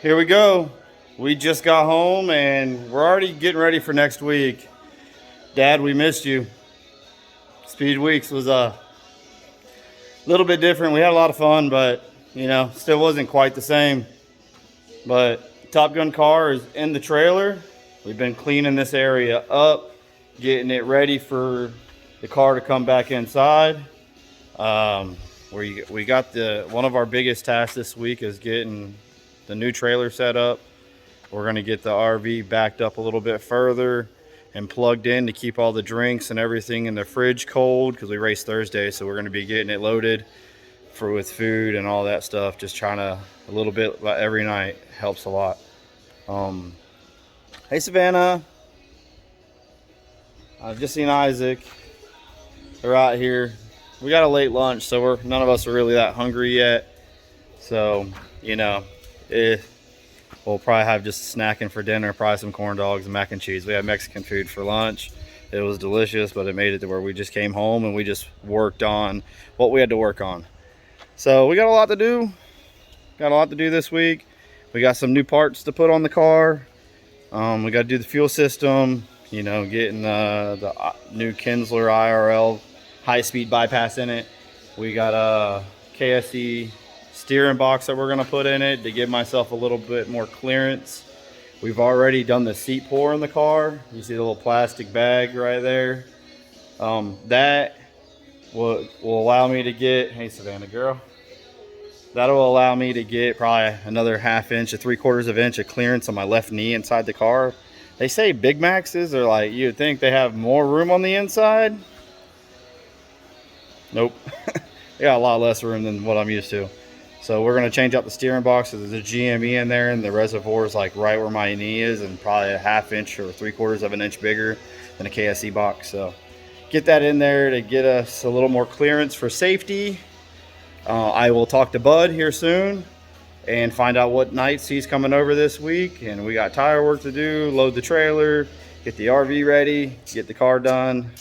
here we go. We just got home and we're already getting ready for next week. Dad, we missed you. Speed Weeks was a little bit different. We had a lot of fun, but you know, still wasn't quite the same. But Top Gun car is in the trailer. We've been cleaning this area up, getting it ready for the car to come back inside. We got one of our biggest tasks this week is getting the new trailer set up. We're gonna get the RV backed up a little bit further and plugged in to keep all the drinks and everything in the fridge cold, because we race Thursday, so we're gonna be getting it loaded with food and all that stuff. Just trying to a little bit every night helps a lot. Hey Savannah, I've just seen Isaac. They're out here. We got a late lunch, so none of us are really that hungry yet. So you know, we'll probably have just snacking for dinner, probably some corn dogs and mac and cheese. We had Mexican food for lunch. It was delicious, but it made it to where we just came home and we just worked on what we had to work on. So we got a lot to do. Got a lot to do this week. We got some new parts to put on the car. We got to do the fuel system, you know, getting the new Kinsler IRL high-speed bypass in it. We got a KSE steering box that we're going to put in it to give myself a little bit more clearance. We've already done the seat pour in the car. You see the little plastic bag right there. That will allow me to get, hey Savannah girl, that'll allow me to get probably another ½ inch to 3/4 of an inch of clearance on my left knee inside the car. They say Big Maxes are like, you'd think they have more room on the inside. Nope. They got a lot less room than what I'm used to. So we're going to change out the steering box. There's a GME in there, and the reservoir is like right where my knee is, and probably a ½ inch or 3/4 of an inch bigger than a KSE box. So get that in there to get us a little more clearance for safety. I will talk to Bud here soon and find out what nights he's coming over this week. And we got tire work to do, load the trailer, get the RV ready, get the car done,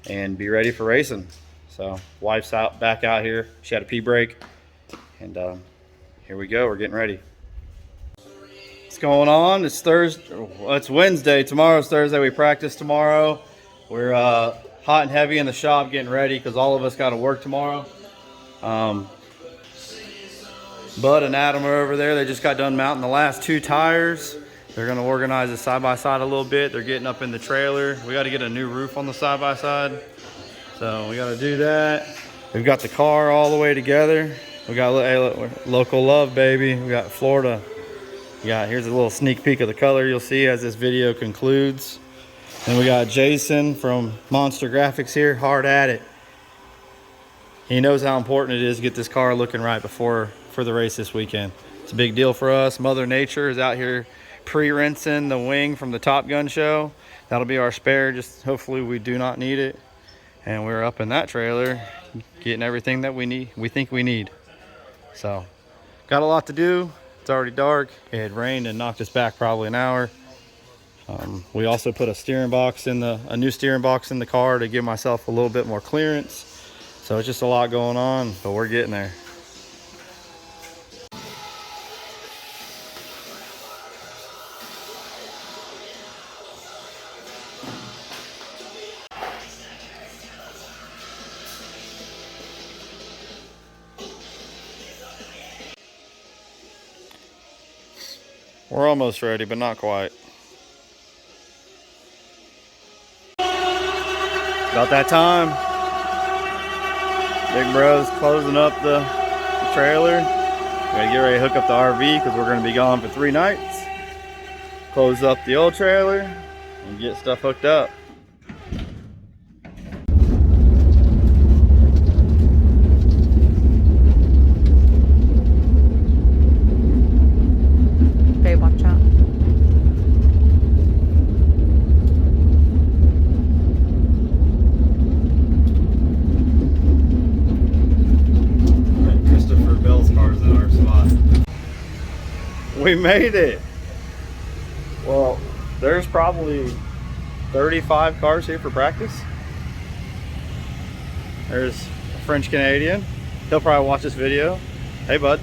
and be ready for racing. So wife's back out here. She had a pee break. And here we go, we're getting ready. What's going on? It's Thursday, well, it's Wednesday. Tomorrow's Thursday. We practice tomorrow. We're hot and heavy in the shop getting ready because all of us got to work tomorrow. Bud and Adam are over there. They just got done mounting the last 2 tires. They're going to organize the side-by-side a little bit. They're getting up in the trailer. We got to get a new roof on the side-by-side. So we got to do that. We've got the car all the way together. We got local love, baby. We got Florida. Here's a little sneak peek of the color you'll see as this video concludes. And we got Jason from Monster Graphics here, hard at it. He knows how important it is to get this car looking right for the race this weekend. It's a big deal for us. Mother Nature is out here pre-rinsing the wing from the Top Gun show. That'll be our spare. Just hopefully we do not need it. And we're up in that trailer getting everything that we think we need. So got a lot to do. It's already dark. It had rained and knocked us back probably an hour. We also put a new steering box in the car to give myself a little bit more clearance. So it's just a lot going on, but we're getting there. We're almost ready, but not quite. About that time. Big bro's closing up the trailer. We gotta get ready to hook up the RV because we're gonna be gone for 3 nights. Close up the old trailer and get stuff hooked up. Watch out. Christopher Bell's car's in our spot. We made it. Well, there's probably 35 cars here for practice. There's a French Canadian. He'll probably watch this video. Hey, bud.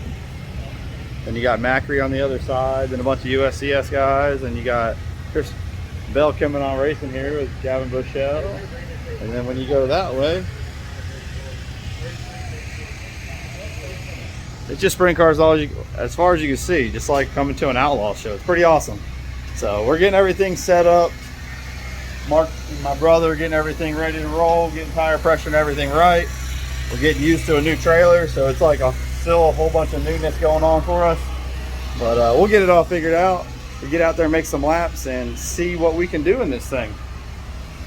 Then you got Macri on the other side, then a bunch of USCS guys, and you got Chris Bell coming on racing here with Gavin Bushell. And then when you go that way, it's just sprint cars as far as you can see, just like coming to an outlaw show. It's pretty awesome. So we're getting everything set up. Mark and my brother getting everything ready to roll, getting tire pressure and everything right. We're getting used to a new trailer, so it's like still a whole bunch of newness going on for us. But we'll get it all figured out. We'll get out there and make some laps and see what we can do in this thing.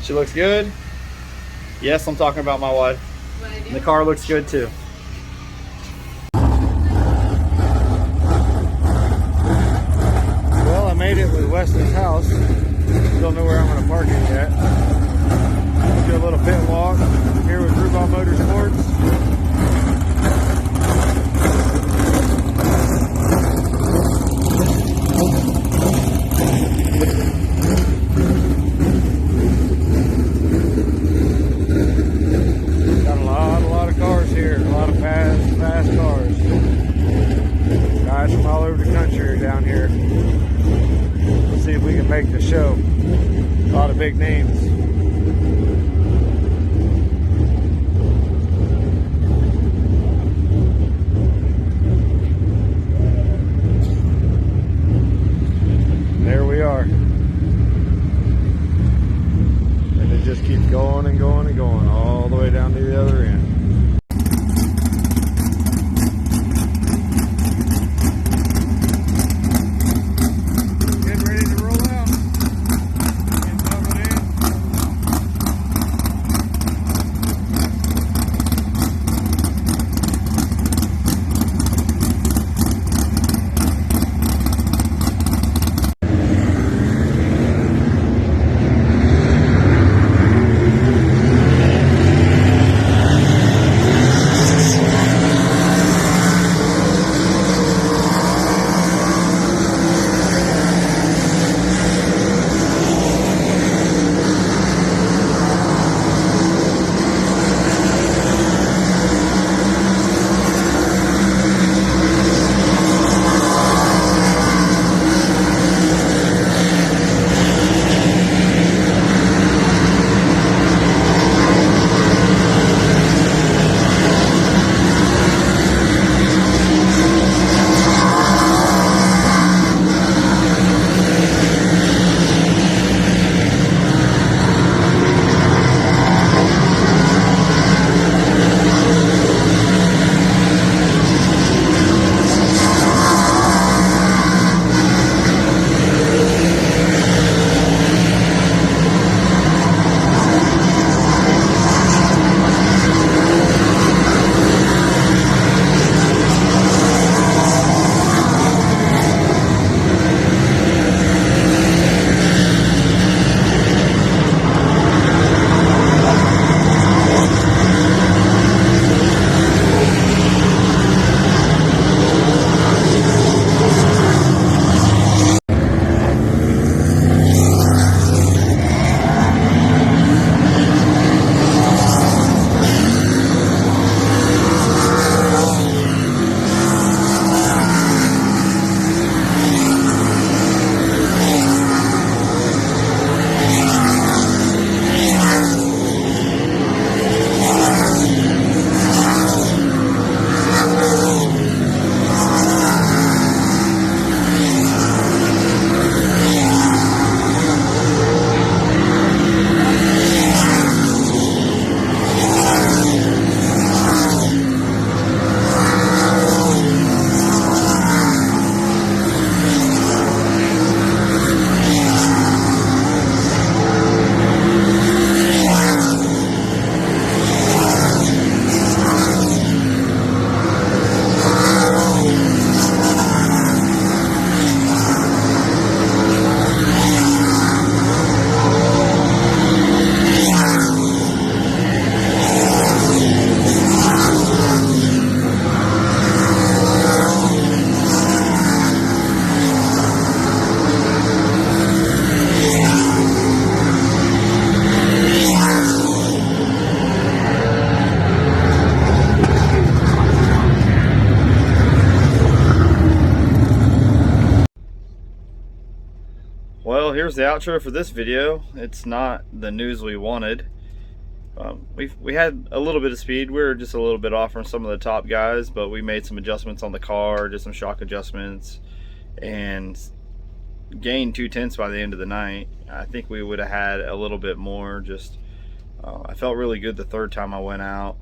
She looks good. Yes, I'm talking about my wife. And the car looks good too. Well, I made it with Wesley's house. Don't know where I'm going to park it yet. Let's do a little pit walk here with Grubaugh Motorsports. Got a lot of cars here, a lot of fast cars. Guys from all over the country are down here. Let's see if we can make the show. A lot of big names. There we are. And it just keeps going and going and going all the way down to the other end. Getting ready to roll out. Getting buckled in. here's the outro for this video. It's not the news we wanted. We had a little bit of speed. We were just a little bit off from some of the top guys, but we made some adjustments on the car, did some shock adjustments, and gained 2/10 by the end of the night. I think we would have had a little bit more. Just I felt really good the third time I went out,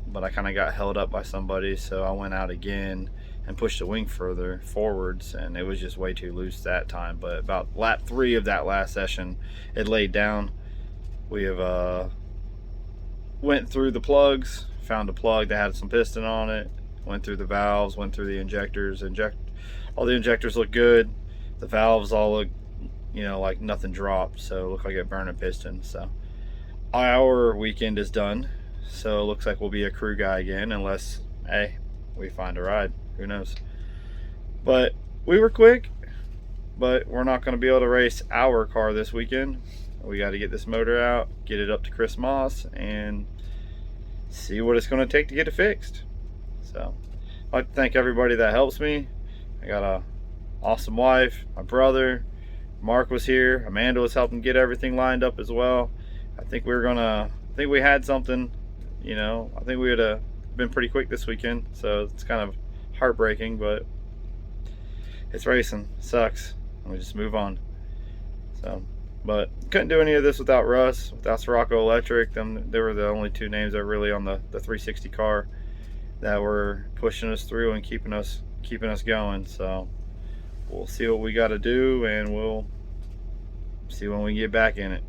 but I kind of got held up by somebody, so I went out again and pushed the wing further forwards, and it was just way too loose that time. But about lap 3 of that last session, it laid down. We have went through the plugs, found a plug that had some piston on it, went through the valves, went through the injectors. All the injectors look good. The valves all look, you know, like nothing dropped, so it looked like it burned a piston. So our weekend is done. So it looks like we'll be a crew guy again, unless, hey, we find a ride. Who knows? But we were quick, but we're not going to be able to race our car this weekend. We got to get this motor out, get it up to Chris Moss, and see what it's going to take to get it fixed. So I'd like to thank everybody that helps me. I got a awesome wife, my brother, Mark was here, Amanda was helping get everything lined up as well. I think we had something, you know. I think we would have been pretty quick this weekend, so it's kind of heartbreaking, but it's racing. It sucks. We just move on. So, but couldn't do any of this without Russ, without Sirocco Electric. They were the only two names that were really on the 360 car that were pushing us through and keeping us going. So we'll see what we got to do, and we'll see when we get back in it.